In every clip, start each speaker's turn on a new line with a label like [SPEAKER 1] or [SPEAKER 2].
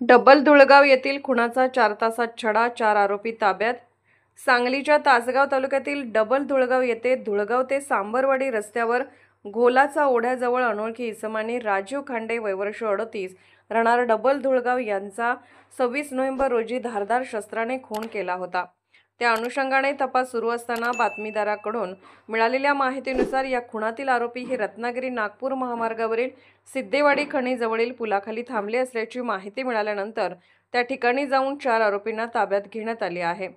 [SPEAKER 1] Double Dhulgaon येथील खुनाचा 4 तासात छडा, 4 आरोपी ताब्यात। सांगलीच्या तासगाव तालुक्यातील डबल धुळगाव येथे धुळगाव ते सांबरवाडी रस्त्यावर घोलाचा ओढ्याजवळ अनोळखी इसमांनी राजीव खांडे वय वर्ष 38 राहणार डबल धुळगाव यांचा 26 नोव्हेंबर रोजी धारदार शस्त्राने खून केला होता। त्या अनुषंगाने तपास सुरू असताना बातमीदाराकडून मिळालेल्या माहितीनुसार या खुनातील आरोपी हे रत्नागिरी नागपूर महामार्गावरील सिद्धेवाडी खणीजवळील पुलाखाली थांबले असल्याची माहिती मिळाल्यानंतर त्या ठिकाणी जाऊन 4 आरोपींना ताब्यात घेण्यात आले आहे।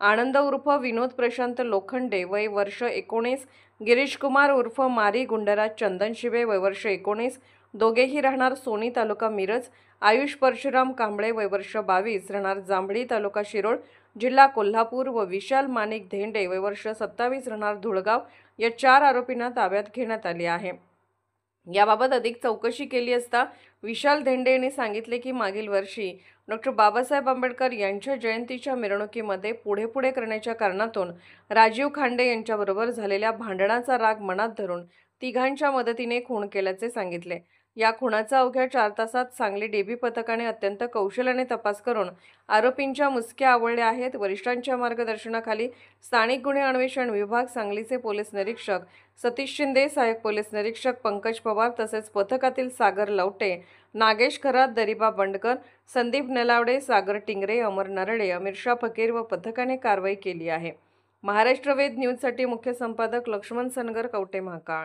[SPEAKER 1] आनंद उर्फ विनोद प्रशांत लोखंडे वय वर्ष 19, गिरीश कुमार उर्फ मारी गुंडराज चंदन शिवे वय वर्ष 19, दोघेही राहणार सोनी तालुका मिरज, आयुष परशुराम कांबळे वय वर्ष 22 राहणार जांभळी तालुका शिरोळ जिल्हा कोल्हापूर व विशाल माणिक धेंडे वय वर्ष 27 राहणार धुळगाव या 4 आरोपींना ताब्यात घेण्यात आले आहे। याबाबत अधिक चौकशी केली असता विशाल धेंडे यांनी सांगितले की मागील वर्षी डॉक्टर बाबासाहेब आंबेडकर यांच्या जयंतीच्या मिरवणुकीमध्ये पुढे करण्याच्या कारणातून राजीव खांडे यांच्याबरोबर झालेल्या भांडणाचा राग मनात धरून तिघांच्या मदतीने खून केल्याचे सांगितले। या खुनाचा अवघ्या 4 तासात सांगली डीबी पथकाने अत्यंत कौशल्याने तपास करून आरोपींच्या मुसक्या आवळल्या आहेत। वरिष्ठांच्या मार्गदर्शनाखाली स्थानिक गुन्हे अन्वेषण विभाग, सांगलीचे पोलीस निरीक्षक सतीश शिंदे, सहाय्यक पोलीस निरीक्षक पंकज पवार तसेच पथकातील सागर लवटे, नागेश खरात, दरिबा बंडकर, संदीप नलावडे, सागर टिंगरे, अमर नरळे, अमीरशा फकीर व पथकाने कारवाई केली आहे। महाराष्ट्र वेद न्यूजसाठी मुख्य संपादक लक्ष्मण सनगर, कवठे महाकाळ।